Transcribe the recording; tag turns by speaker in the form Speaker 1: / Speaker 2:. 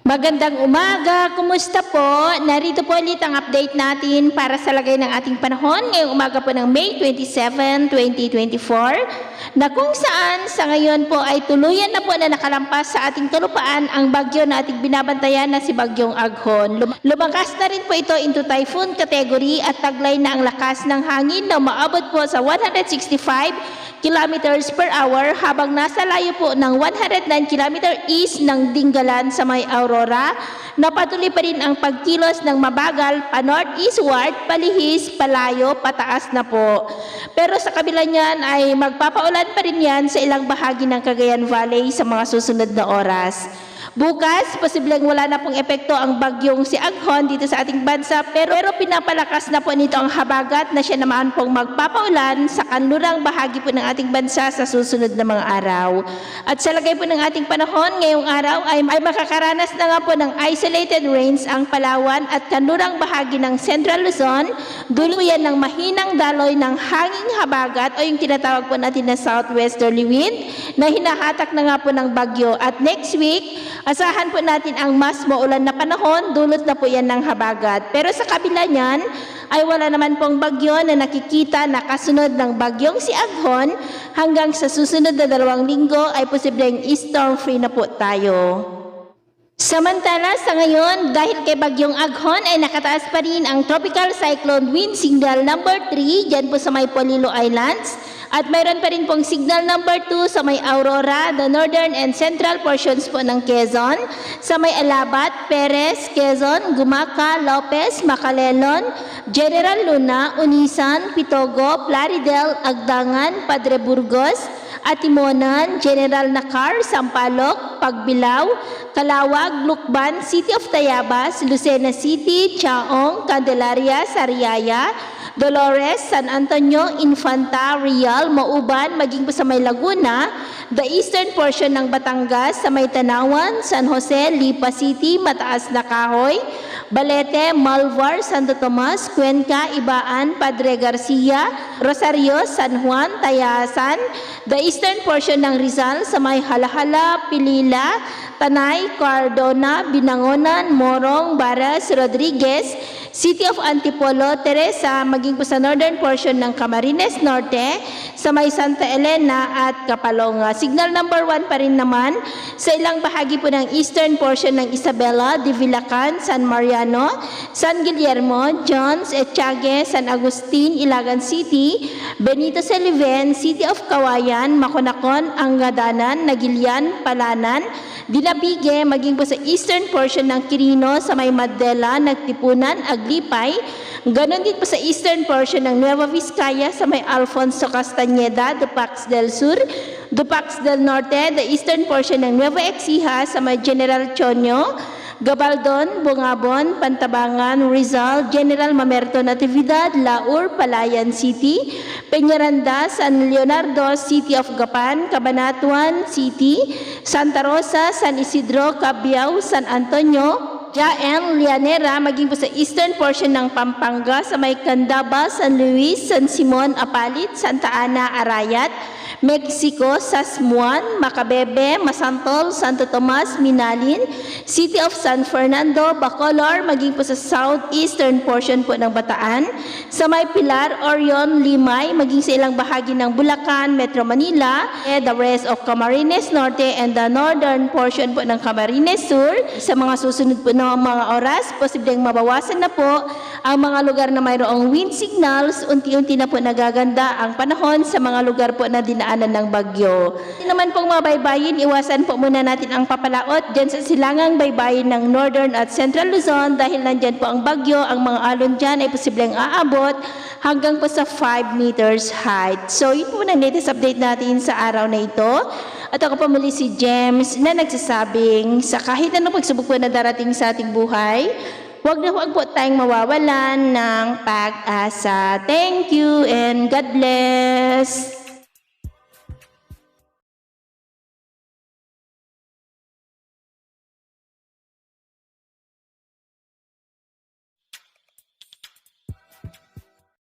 Speaker 1: Magandang umaga, kumusta po? Narito po ulit ang update natin para sa lagay ng ating panahon ngayong umaga po ng May 27, 2024 na kung saan sa ngayon po ay tuluyan na po na nakalampas sa ating kalupaan ang bagyo na ating binabantayan na si Bagyong Aghon. Lumakas na rin po ito into typhoon category at taglay na ang lakas ng hangin na umaabot po sa 165 kilometers per hour habang nasa layo po ng 109 km east ng Dingalan sa may Aurora. Napatuloy pa rin ang pagkilos ng mabagal pa northeastward, palihis, palayo, pataas na po. Pero sa kabila niyan ay magpapaulan pa rin yan sa ilang bahagi ng Cagayan Valley sa mga susunod na oras. Bukas, posibleng wala na pong epekto ang bagyong si Aghon dito sa ating bansa pero pinapalakas na po nito ang habagat na siya naman pong magpapaulan sa kanlurang bahagi po ng ating bansa sa susunod na mga araw. At sa lagay po ng ating panahon ngayong araw ay makakaranas na nga po ng isolated rains ang Palawan at kanlurang bahagi ng Central Luzon, duluyan ng mahinang daloy ng hanging habagat o yung tinatawag po natin na southwesterly wind na hinahatak na nga po ng bagyo. At next week, asahan po natin ang mas maulan na panahon, dulot na po yan ng habagat. Pero sa kabila niyan, ay wala naman pong bagyo na nakikita na kasunod ng bagyong si Aghon. Hanggang sa susunod na 2 linggo ay posibleng storm free na po tayo. Samantala sa ngayon, dahil kay Bagyong Aghon ay nakataas pa rin ang Tropical Cyclone Wind Signal number 3 dyan po sa may Polillo Islands. At mayroon pa rin pong signal number 2 sa may Aurora, the northern and central portions po ng Quezon, sa may Alabat, Perez, Quezon, Gumaca, Lopez, Macalelon, General Luna, Unisan, Pitogo, Plaridel, Agdangan, Padre Burgos, Atimonan, General Nakar, Sampaloc, Pagbilao, Calawag, Lukban, City of Tayabas, Lucena City, Chaong, Candelaria, Sariaya, Dolores, San Antonio, Infanta, Real, Mauban, maging po sa may Laguna, the eastern portion ng Batangas, sa may Tanawan, San Jose, Lipa City, Mataas na Kahoy, Balete, Malvar, Santo Tomas, Cuenca, Ibaan, Padre Garcia, Rosario, San Juan, Tayasan, the eastern portion ng Rizal, sa may Halahala, Pilila, Tanay, Cardona, Binangonan, Morong, Baras, Rodriguez, City of Antipolo, Teresa, maging po sa northern portion ng Camarines Norte, sa may Santa Elena at Kapalonga. Signal number 1 pa rin naman sa ilang bahagi po ng eastern portion ng Isabela, Divilacan, San Mariano, San Guillermo, Jones, Etiague, San Agustin, Ilagan City, Benito Seliven, City of Kawayan, Maconacon, Angadanan, Nagilian, Palanan, Dinabige, maging po sa eastern portion ng Quirino, sa may Madela, Nagtipunan, Aglipay, ganon din po sa eastern portion ng Nueva Vizcaya, sa may Alfonso Castañeda, Dupax del Sur, Dupax del Norte, the eastern portion ng Nueva Ecija, sa may General Chonyo, Gabaldon, Bungabon, Pantabangan, Rizal, General Mamerto Natividad, Laur, Palayan City, Peñaranda, San Leonardo, City of Gapan, Cabanatuan City, Santa Rosa, San Isidro, Cabiao, San Antonio, Jaen, Lianera, maging po sa eastern portion ng Pampanga, sa may Candaba, San Luis, San Simon, Apalit, Santa Ana, Arayat, Mexico, Sasmuan, Macabebe, Masantol, Santo Tomas, Minalin, City of San Fernando, Bacolor, maging po sa southeastern portion po ng Bataan, sa may Pilar, Orion, Limay, maging sa ilang bahagi ng Bulacan, Metro Manila, the rest of Camarines Norte and the northern portion po ng Camarines Sur. Sa mga susunod po ng mga oras, posibleng mabawasan na po ang mga lugar na mayroong wind signals. Unti-unti na po nagaganda ang panahon sa mga lugar po na dinaanan ng bagyo. Hindi naman pong mabaybayin, iwasan po muna natin ang papalaot dyan sa silangang baybayin ng Northern at Central Luzon dahil nandyan po ang bagyo. Ang mga alon dyan ay posibleng aabot hanggang po sa 5 meters height. So yun po ang latest update natin sa araw na ito. At ako po muli si James na nagsasabing sa kahit anong pagsubok po na darating sa ating buhay, huwag na huwag po tayong mawawalan ng pag-asa. Thank you and God bless!